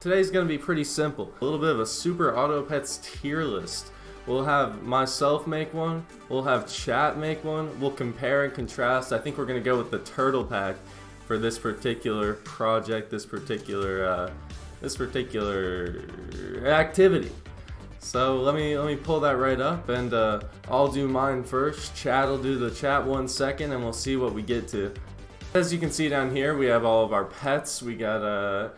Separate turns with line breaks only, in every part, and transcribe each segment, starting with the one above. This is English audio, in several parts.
Today's going to be pretty simple. A little bit of a super auto pets tier list. We'll have myself make one, we'll have chat make one, we'll compare and contrast. I think we're going to go with the turtle pack for this particular project, this particular activity. So let me pull that right up, and I'll do mine first. Chat will do the chat 1 second, and we'll see what we get to. As you can see down here, we have all of our pets. We got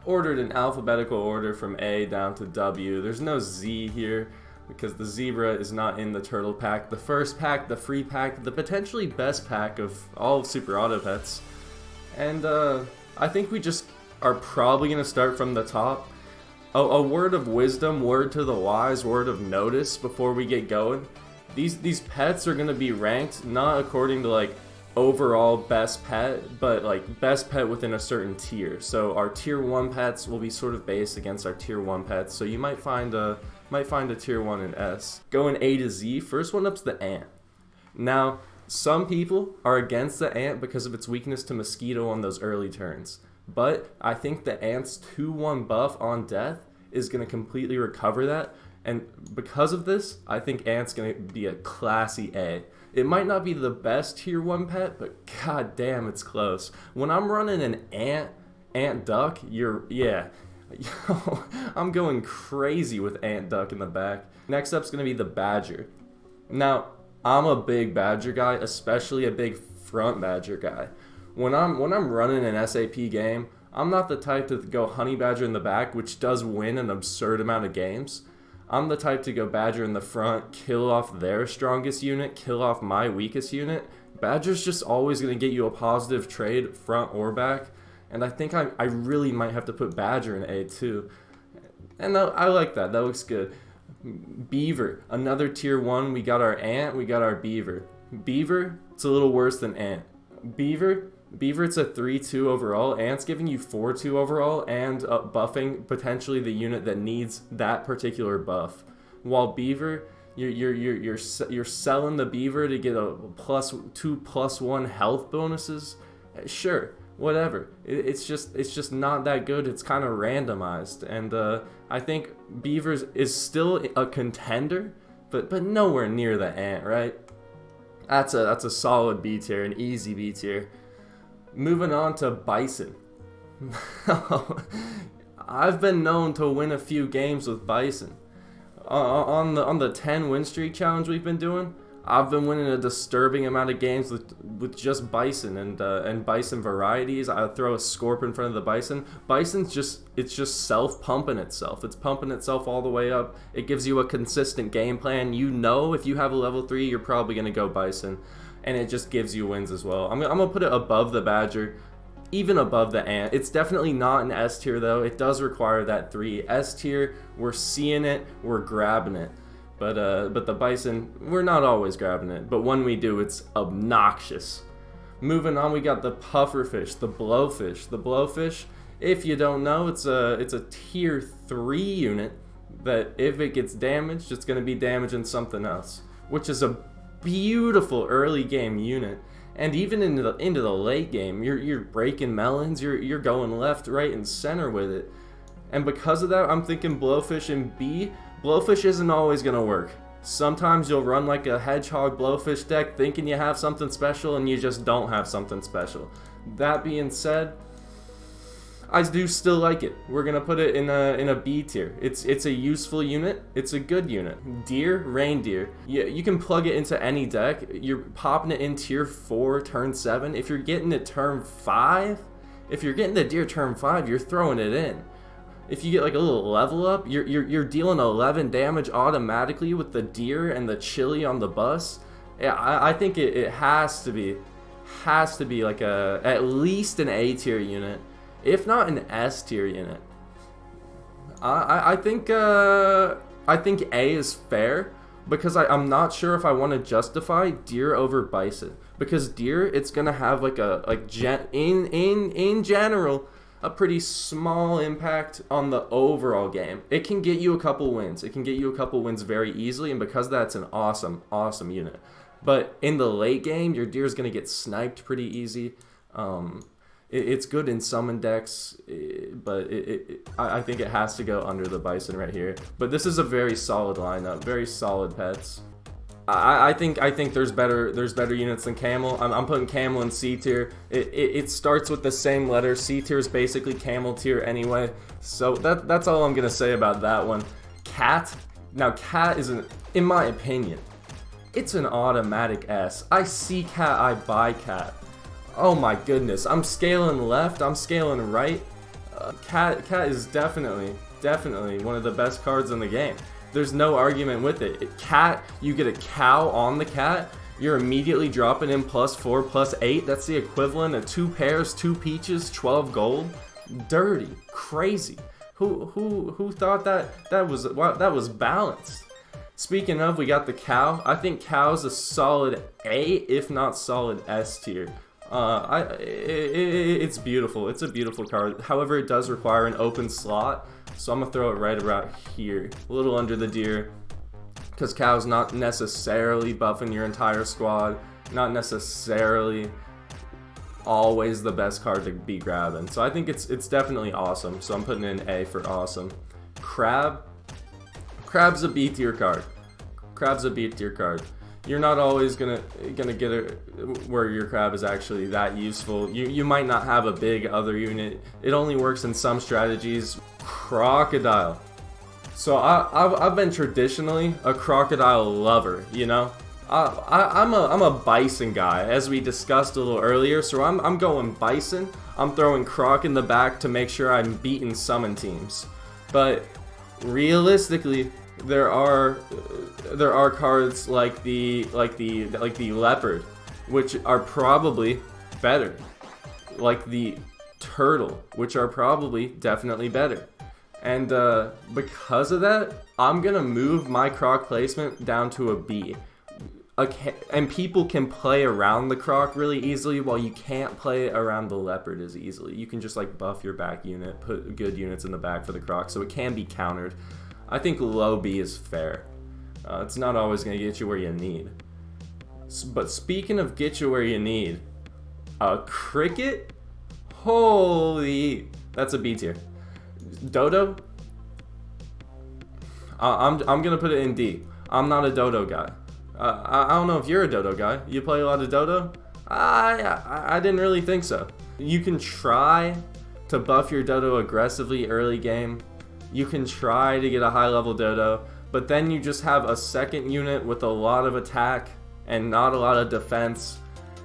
ordered in alphabetical order from A down to W. There's no Z here because the zebra is not in the turtle pack. The first pack, the free pack, the potentially best pack of all of Super Auto Pets. And I think we just are probably going to start from the top. A word of wisdom, word to the wise, word of notice before we get going. These pets are going to be ranked not according to like overall best pet, but like best pet within a certain tier. So our tier 1 pets will be sort of based against our tier 1 pets. So you might find a tier 1 in S. Going A to Z, first one up's the ant. Now, some people are against the ant because of its weakness to mosquito on those early turns. But I think the ant's 2-1 buff on death is going to completely recover that. And because of this, I think ant's going to be a classy A. It might not be the best tier 1 pet, but god damn, it's close. When I'm running an ant duck, I'm going crazy with ant duck in the back. Next up's going to be the badger. Now, I'm a big badger guy, especially a big front badger guy. When I'm running an SAP game, I'm not the type to go honey badger in the back, which does win an absurd amount of games. I'm the type to go badger in the front, kill off their strongest unit, kill off my weakest unit. Badger's just always going to get you a positive trade, front or back. And I think I really might have to put badger in A too. And I like that. That looks good. Beaver, another tier 1. We got our ant, we got our beaver. Beaver, it's a little worse than ant. Beaver, it's a 3-2 overall. Ant's giving you 4-2 overall and buffing potentially the unit that needs that particular buff. While beaver, you're selling the beaver to get a +2/+1 health bonuses. Sure, whatever. It's just not that good. It's kind of randomized, and I think beavers is still a contender, but nowhere near the ant, right? That's a solid B tier, an easy B tier. Moving on to bison. I've been known to win a few games with bison. On the 10 win streak challenge we've been doing, I've been winning a disturbing amount of games with just bison and bison varieties. I throw a scorp in front of the bison. Bison's just self-pumping itself. It's pumping itself all the way up. It gives you a consistent game plan. You know if you have a level 3, you're probably going to go bison. And it just gives you wins as well. I'm going to put it above the badger, even above the ant. It's definitely not an S tier though. It does require that 3. S tier, we're seeing it, we're grabbing it. But the bison, we're not always grabbing it. But when we do, it's obnoxious. Moving on, we got the pufferfish, the blowfish. The blowfish, if you don't know, it's a tier 3 unit that if it gets damaged, it's going to be damaging something else, which is a beautiful early game unit. And even into the late game, you're breaking melons, you're going left, right, and center with it. And because of that, I'm thinking blowfish in B. Blowfish isn't always going to work. Sometimes you'll run like a hedgehog blowfish deck thinking you have something special and you just don't have something special. That being said, I do still like it. We're going to put it in a B tier. It's a useful unit. It's a good unit. Deer, reindeer. You can plug it into any deck. You're popping it in tier 4, turn 7. If you're getting it turn 5, if you're getting the deer turn 5, you're throwing it in. If you get like a little level up, you're dealing 11 damage automatically with the deer and the chili on the bus. Yeah, I think it has to be like at least an A tier unit, if not an S tier unit. I think A is fair because I'm not sure if I want to justify deer over bison, because deer, it's gonna have in general a pretty small impact on the overall game. It can get you a couple wins. It can get you a couple wins very easily, and because that's an awesome unit. But in the late game, your deer's gonna get sniped pretty easy. It's good in summon decks, but I think it has to go under the Bison right here. But this is a very solid lineup, very solid pets. I think there's better units than Camel. I'm putting Camel in C tier. It starts with the same letter. C tier is basically Camel tier anyway. So that's all I'm gonna say about that one. Cat. Now Cat is in my opinion, it's an automatic S. I see Cat, I buy Cat. Oh my goodness, I'm scaling left, I'm scaling right. Cat is definitely one of the best cards in the game. There's no argument with it. Cat, you get a cow on the Cat, you're immediately dropping in +4, +8. That's the equivalent of 2 pairs, 2 peaches, 12 gold. Dirty, crazy. Who thought that was balanced? Speaking of, we got the cow. I think cow's a solid A, if not solid S tier. It's beautiful. It's a beautiful card. However, it does require an open slot, so I'm gonna throw it right around here, a little under the deer, because cow's not necessarily buffing your entire squad, not necessarily always the best card to be grabbing. So I think it's definitely awesome. So I'm putting in A for awesome. Crab's a B tier card. Crab's a B tier card. You're not always gonna get it where your crab is actually that useful. You might not have a big other unit. It only works in some strategies. Crocodile. So I've been traditionally a crocodile lover, you know. I'm a bison guy, as we discussed a little earlier. So I'm going bison. I'm throwing croc in the back to make sure I'm beating summon teams. But realistically, there are cards like the leopard, which are probably better, like the turtle, which are probably definitely better. And because of that, I'm gonna move my croc placement down to a B. And people can play around the croc really easily, while you can't play around the leopard as easily. You can just like buff your back unit, put good units in the back for the croc, so it can be countered. I think low B is fair. It's not always going to get you where you need. But speaking of get you where you need, a cricket? Holy, that's a B tier. Dodo? I'm going to put it in D. I'm not a dodo guy. I don't know if you're a dodo guy. You play a lot of dodo? I didn't really think so. You can try to buff your dodo aggressively early game. You can try to get a high level dodo, but then you just have a second unit with a lot of attack and not a lot of defense.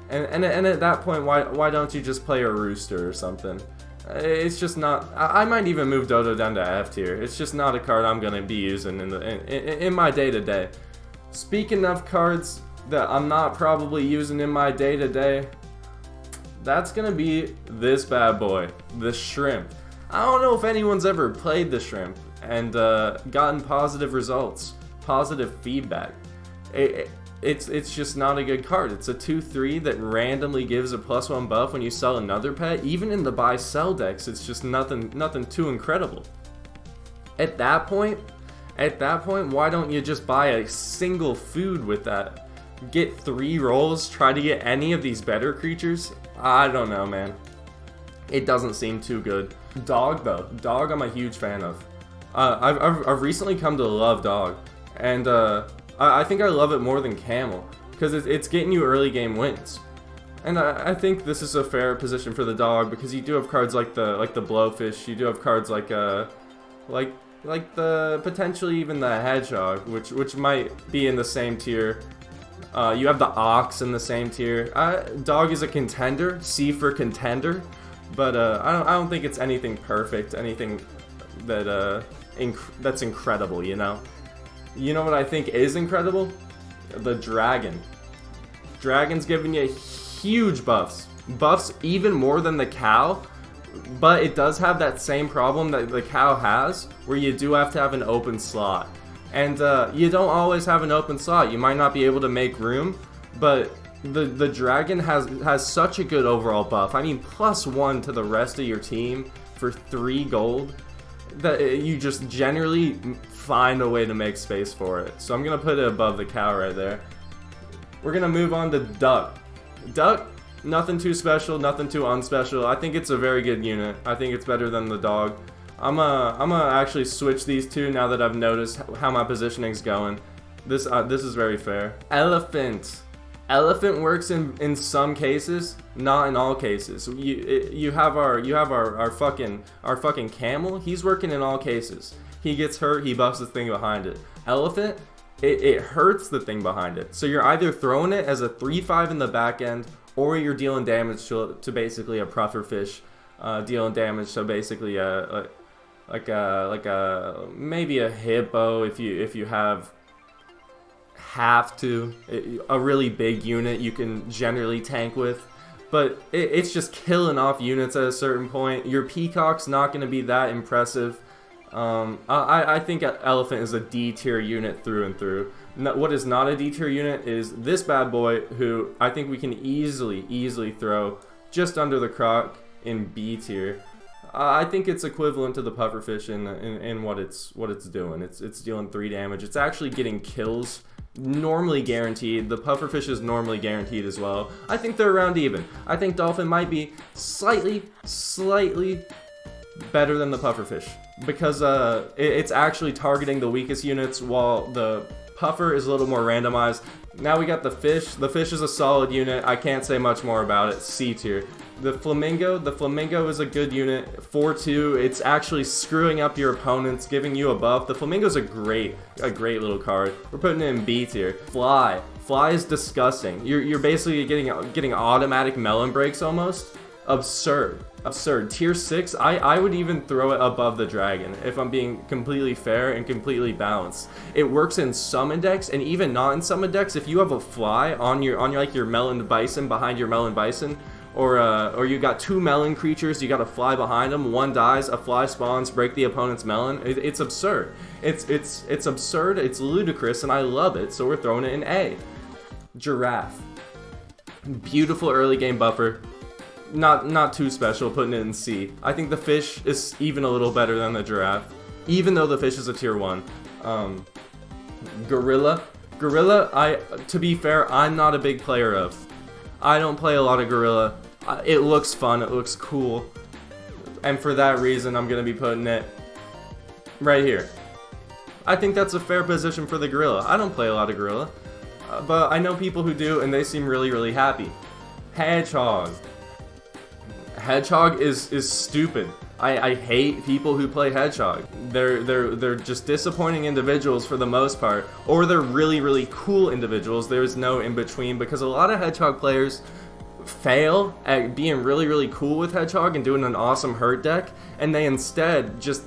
And at that point, why don't you just play a rooster or something? It's just not. I might even move dodo down to F tier. It's just not a card I'm gonna be using in my day to day. Speaking of cards that I'm not probably using in my day to day, that's gonna be this bad boy, the shrimp. I don't know if anyone's ever played the shrimp and gotten positive results, positive feedback. It's just not a good card. It's a 2/3 that randomly gives a +1 buff when you sell another pet. Even in the buy-sell decks, it's just nothing too incredible. At that point, why don't you just buy a single food with that? Get 3 rolls, try to get any of these better creatures? I don't know, man. It doesn't seem too good. Dog though, dog I'm a huge fan of. I've recently come to love dog, and I think I love it more than camel because it's getting you early game wins. And I think this is a fair position for the dog because you do have cards like the blowfish. You do have cards like the potentially even the hedgehog, which might be in the same tier. You have the ox in the same tier. Dog is a contender, C for contender. But I don't think it's anything perfect, anything that that's incredible, you know? You know what I think is incredible? The dragon. Dragon's giving you huge buffs. Buffs even more than the cow, but it does have that same problem that the cow has, where you do have to have an open slot. And you don't always have an open slot. You might not be able to make room, but the dragon has such a good overall buff. I mean, +1 to the rest of your team for 3 gold, that you just generally find a way to make space for it. So I'm gonna put it above the cow right there. We're gonna move on to duck. Duck, Nothing too special, nothing too unspecial. I think it's a very good unit. I think it's better than the dog. I'm gonna actually switch these two now that I've noticed how my positioning's going. This is very fair. Elephant. Elephant works in some cases, not in all cases. You have our fucking camel. He's working in all cases. He gets hurt, he buffs the thing behind it. Elephant, it hurts the thing behind it. So you're either throwing it as a 3/5 in the back end, or you're dealing damage to basically a pufferfish, dealing damage to basically maybe a hippo if you have to, a really big unit you can generally tank with, but it's just killing off units at a certain point. Your peacock's not going to be that impressive. I think elephant is a D tier unit through and through. What is not a D tier unit is this bad boy, who I think we can easily throw just under the croc in B tier. I think it's equivalent to the pufferfish in what it's doing. It's dealing 3 damage. It's actually getting kills, normally guaranteed. The pufferfish is normally guaranteed as well. I think they're around even. I think dolphin might be slightly better than the pufferfish because it's actually targeting the weakest units, while the puffer is a little more randomized. Now we got the fish. The fish is a solid unit. I can't say much more about it. C tier. The flamingo is a good unit. 4/2. It's actually screwing up your opponents, giving you a buff. The flamingo's a great little card. We're putting it in B tier. Fly is disgusting. You're basically getting automatic melon breaks almost. Absurd. Tier 6, I would even throw it above the dragon if I'm being completely fair and completely balanced. It works in summon decks, and even not in summon decks. If you have a fly on your melon bison, behind your melon bison, or you got 2 melon creatures, you got a fly behind them, one dies, a fly spawns, break the opponent's melon. It's absurd. It's absurd. It's ludicrous, and I love it. So we're throwing it in A. Giraffe. Beautiful early game buffer. Not too special, putting it in C. I think the fish is even a little better than the giraffe, even though the fish is a tier 1. Gorilla, to be fair, I'm not a big player of. I don't play a lot of gorilla. It looks fun, it looks cool, and for that reason I'm gonna be putting it right here. I think that's a fair position for the gorilla. I don't play a lot of gorilla, but I know people who do, and they seem really happy. Hedgehog is stupid. I hate people who play hedgehog. They're just disappointing individuals for the most part, or they're really cool individuals. There's no in between, because a lot of hedgehog players fail at being really cool with hedgehog and doing an awesome hurt deck, and they instead just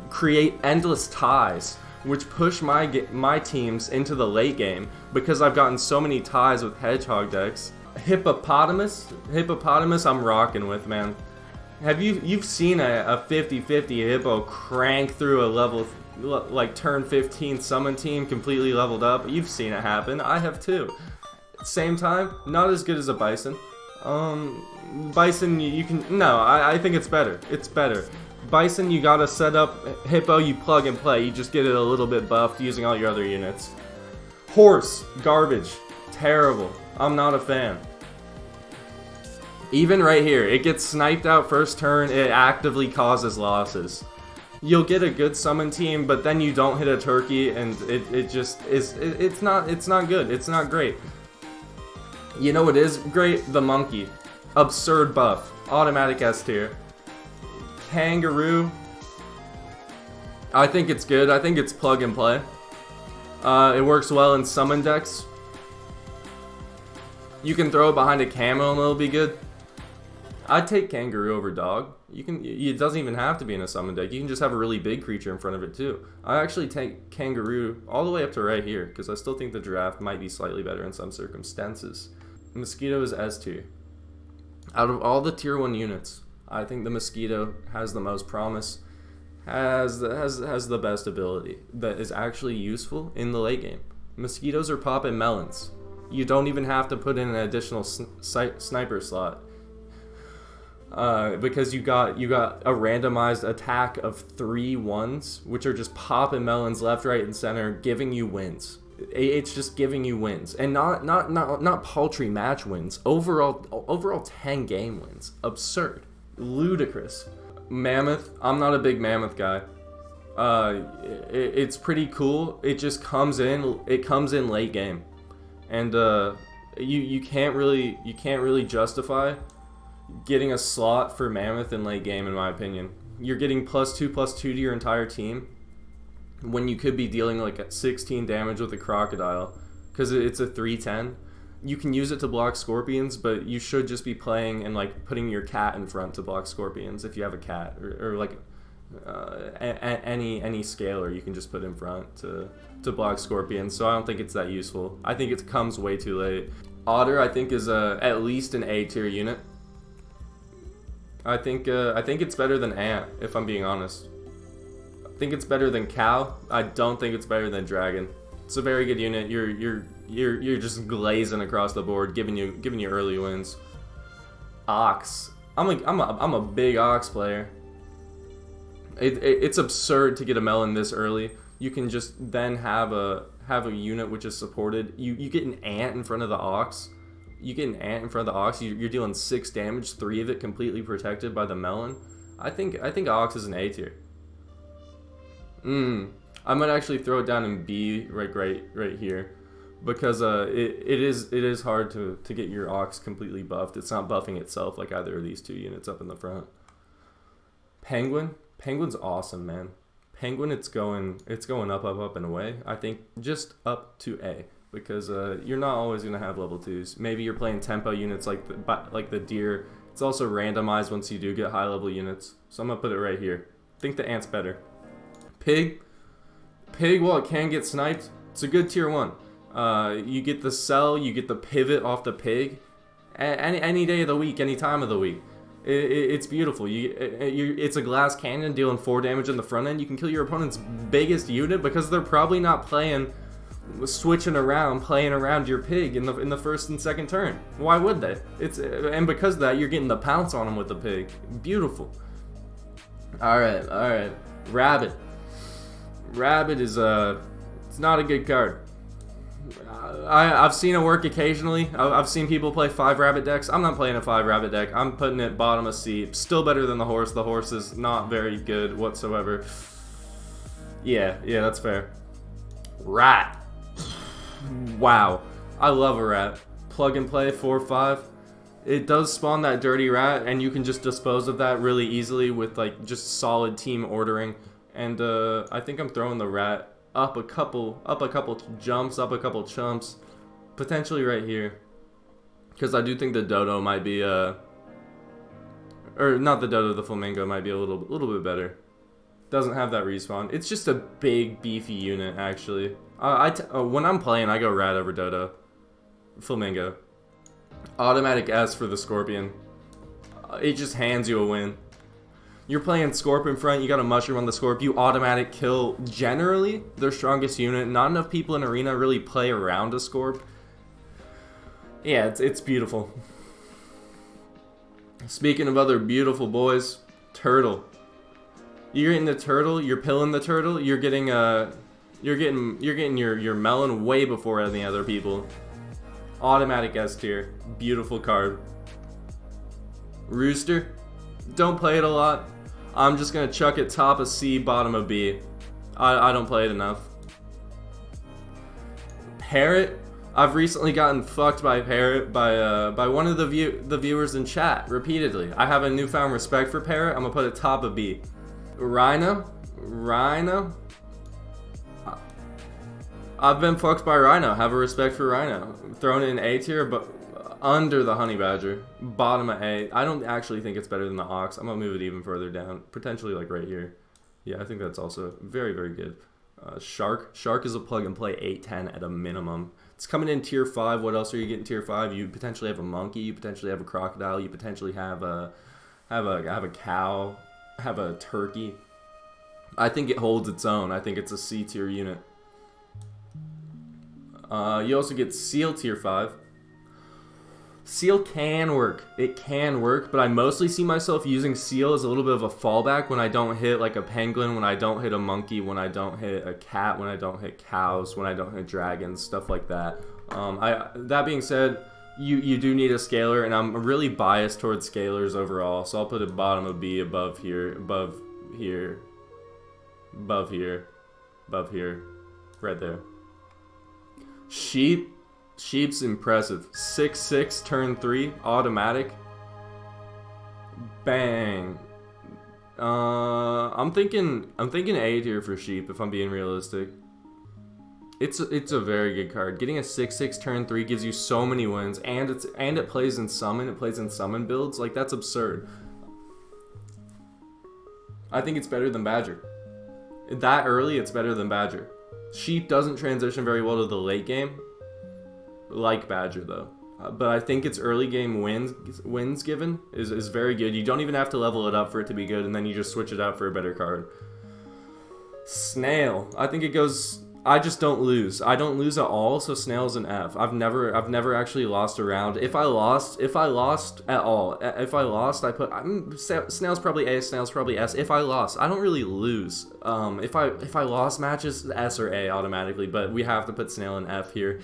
create endless ties, which push my teams into the late game, because I've gotten so many ties with hedgehog decks. Hippopotamus I'm rocking with, man. You've seen a 50-50 hippo crank through a level, like turn 15 summon team completely leveled up? You've seen it happen. I have too. Same time, not as good as a bison. Bison, you can, no, I think it's better. It's better. Bison, you gotta set up. Hippo, you plug and play. You just get it a little bit buffed using all your other units. Horse, garbage, terrible. I'm not a fan. Even right here, it gets sniped out first turn, it actively causes losses. You'll get a good summon team, but then you don't hit a turkey, and it just is, it's not good, it's not great. You know what is great? The monkey. Absurd buff. Automatic S tier. Kangaroo. I think it's good, I think it's plug and play. It works well in summon decks. You can throw it behind a camo and it'll be good. I'd take kangaroo over dog. It doesn't even have to be in a summon deck. You can just have a really big creature in front of it too. I actually take kangaroo all the way up to right here, because I still think the giraffe might be slightly better in some circumstances. Mosquito is S tier. Out of all the tier 1 units, I think the mosquito has the most promise, has the best ability that is actually useful in the late game. Mosquitoes are popping melons. You don't even have to put in an additional sniper slot. Because you got a randomized attack of 3 1s, which are just popping melons left, right, and center, giving you wins. It's just giving you wins, and not paltry match wins. Overall 10 game wins. Absurd, ludicrous. Mammoth. I'm not a big Mammoth guy. It's pretty cool. It just comes in. It comes in late game, and you can't really justify getting a slot for Mammoth in late game, in my opinion. You're getting +2/+2 to your entire team when you could be dealing like 16 damage with a Crocodile, because it's a 3/10. You can use it to block Scorpions, but you should just be playing and like putting your cat in front to block Scorpions if you have a cat, or like any scaler you can just put in front to block Scorpions. So I don't think it's that useful. I think it comes way too late. Otter, I think, is at least an A tier unit. I think it's better than Ant, if I'm being honest. I think it's better than Cow. I don't think it's better than Dragon. It's a very good unit. You're just glazing across the board, giving you early wins. Ox. I'm a big Ox player. It's absurd to get a melon this early. You can just then have a unit which is supported. You get an Ant in front of the Ox. You get an Ant in front of the Ox. You're dealing 6 damage, 3 of it completely protected by the melon. I think Ox is an A tier. I might actually throw it down in B right here, because it is hard to get your Ox completely buffed. It's not buffing itself like either of these two units up in the front. Penguin's awesome, man. Penguin, it's going up and away. I think just up to A, because you're not always gonna have level 2s. Maybe you're playing tempo units like the deer. It's also randomized once you do get high level units. So I'm gonna put it right here. I think the Ant's better. Pig, while it can get sniped, it's a good tier 1. You get the cell, you get the pivot off the Pig, any day of the week, any time of the week. It's beautiful. It's a glass cannon dealing 4 damage in the front end. You can kill your opponent's biggest unit because they're probably not playing around your Pig in the first and second turn. Why would they? And because of that, you're getting the pounce on them with the Pig. Beautiful. All right. Rabbit is it's not a good card. I've seen it work occasionally. I've seen people play 5 rabbit decks. I'm not playing a 5 rabbit deck. I'm putting it bottom of C. Still better than the horse. The horse is not very good whatsoever. Yeah, that's fair. Rat. Wow. I love a rat. Plug and play 4/5. It does spawn that dirty rat, and you can just dispose of that really easily with like just solid team ordering. And I think I'm throwing the rat up a couple jumps, up a couple chumps, potentially right here, because I do think the dodo might be or not the dodo, the flamingo might be a little bit better. Doesn't have that respawn. It's just a big beefy unit actually. When I'm playing, I go rat over dodo, flamingo. Automatic S for the scorpion. It just hands you a win. You're playing Scorp in front, you got a mushroom on the Scorp, you automatic kill generally their strongest unit. Not enough people in arena really play around a Scorp. Yeah, it's beautiful. Speaking of other beautiful boys, turtle. You're getting the turtle, you're pilling the turtle, you're getting your melon way before any other people. Automatic S tier, beautiful card. Rooster, don't play it a lot. I'm just gonna chuck it top of C, bottom of B. I don't play it enough. Parrot, I've recently gotten fucked by Parrot by one of the viewers in chat repeatedly. I have a newfound respect for Parrot. I'm gonna put it top of B. Rhino. I've been fucked by Rhino. Have a respect for Rhino. Thrown it in A tier, but under the Honey Badger, bottom of A. I don't actually think it's better than the Ox. I'm gonna move it even further down, potentially like right here. Yeah, I think that's also very, very good. Shark is a plug and play 8/10 at a minimum. It's coming in tier 5. What else are you getting tier 5? You potentially have a monkey. You potentially have a crocodile. You potentially have a cow. Have a turkey. I think it holds its own. I think it's a C tier unit. You also get seal tier 5. Seal can work. It can work, but I mostly see myself using Seal as a little bit of a fallback when I don't hit like a penguin, when I don't hit a monkey, when I don't hit a cat, when I don't hit cows, when I don't hit dragons, stuff like that. That being said, you do need a scalar, and I'm really biased towards scalars overall, so I'll put it bottom of B, above here, above here, above here, above here, right there. Sheep's impressive. 6/6, turn 3, automatic. Bang. I'm thinking A tier for Sheep if I'm being realistic. It's a very good card. Getting a 6/6 turn 3 gives you so many wins, and it plays in summon. It plays in summon builds. Like, that's absurd. I think it's better than Badger. That early, it's better than Badger. Sheep doesn't transition very well to the late game, like Badger though. But I think its early game wins given is very good. You don't even have to level it up for it to be good, and then you just switch it out for a better card. Snail. I think it goes... I just don't lose. I don't lose at all, so Snail's an F. I've never actually lost a round. If I lost at all, I put Snail's probably A, Snail's probably S. If I lost, I don't really lose. If I lost matches, S or A automatically, but we have to put Snail in F here.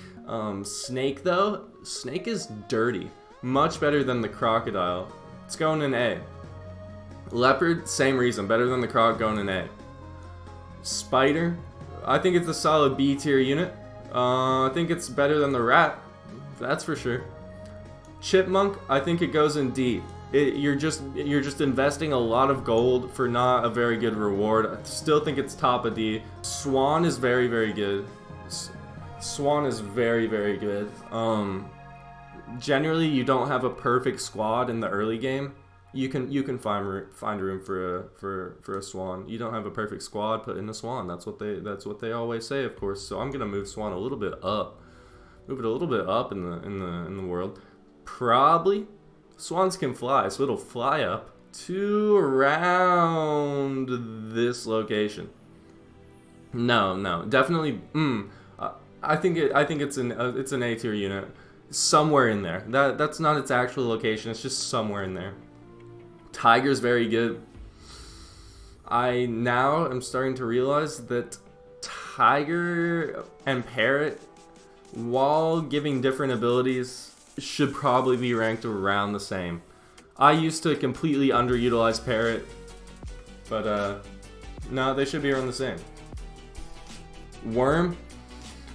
Snake though, Snake is dirty. Much better than the Crocodile. It's going in A. Leopard, same reason, better than the Croc, going in A. Spider, I think it's a solid B tier unit. I think it's better than the Rat, that's for sure. Chipmunk, I think it goes in D. You're just investing a lot of gold for not a very good reward. I still think it's top of D. Swan is very, very good. Swan is very, very good. Generally, you don't have a perfect squad in the early game. You can find room for a Swan. You don't have a perfect squad, put in a Swan. That's what they always say, of course. So I'm gonna move Swan a little bit up, move it a little bit up in the world. Probably Swans can fly, so it'll fly up to around this location. No, definitely. I think it's an A tier unit, somewhere in there. That's not its actual location. It's just somewhere in there. Tiger's very good. I now am starting to realize that Tiger and Parrot, while giving different abilities, should probably be ranked around the same. I used to completely underutilize Parrot, but no, they should be around the same. Worm,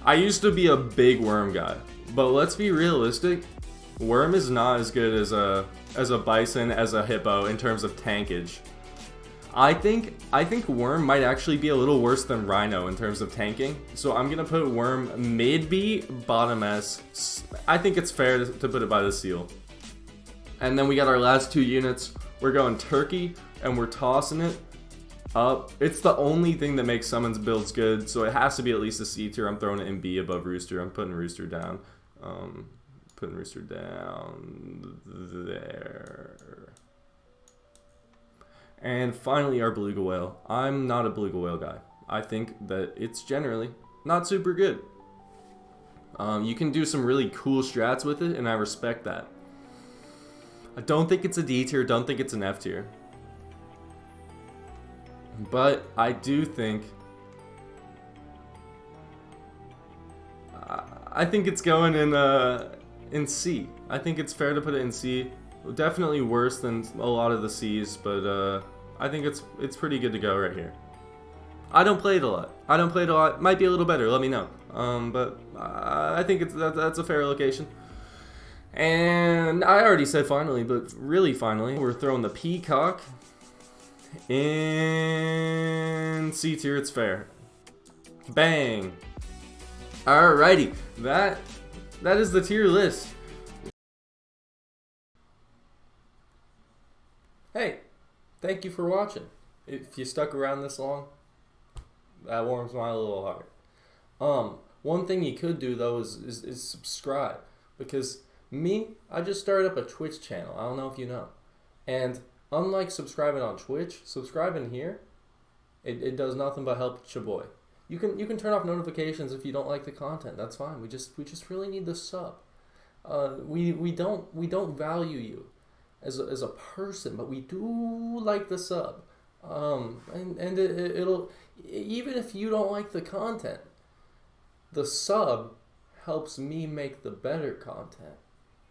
I used to be a big Worm guy, but let's be realistic. Worm is not as good as a Bison, as a Hippo in terms of tankage. I think Worm might actually be a little worse than Rhino in terms of tanking. So I'm gonna put Worm mid B, bottom S. I think it's fair to put it by the Seal. And then we got our last two units. We're going Turkey, and we're tossing it up. It's the only thing that makes Summons builds good, so it has to be at least a C tier. I'm throwing it in B above Rooster. I'm putting Rooster down. Putting Rooster down there. And finally, our Beluga Whale. I'm not a Beluga Whale guy. I think that it's generally not super good. You can do some really cool strats with it, and I respect that. I don't think it's a D tier, don't think it's an F tier. But I do think... I think it's going in C. I think it's fair to put it in C. Definitely worse than a lot of the C's, but I think it's pretty good to go right here. I don't play it a lot. Might be a little better. Let me know. But I think that's a fair location. And I already said finally, but really finally, we're throwing the Peacock in C tier. It's fair. Bang. Alrighty, that is the tier list. Hey, thank you for watching. If you stuck around this long, that warms my little heart. One thing you could do though is subscribe, because I just started up a Twitch channel. I don't know if you know, and unlike subscribing on Twitch, subscribing here, it does nothing but help your boy. You can turn off notifications if you don't like the content. That's fine. We just really need the sub. We don't value you as a person, but we do like the sub. And it'll, even if you don't like the content, the sub helps me make the better content,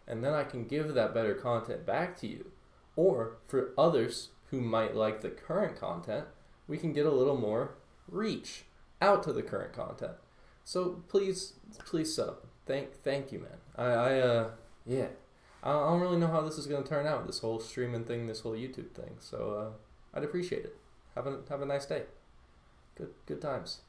and then I can give that better content back to you. Or for others who might like the current content, we can get a little more reach out to the current content. So please sub. Thank you, man. Yeah. I don't really know how this is gonna turn out. This whole streaming thing, this whole YouTube thing. So I'd appreciate it. Have a nice day. Good times.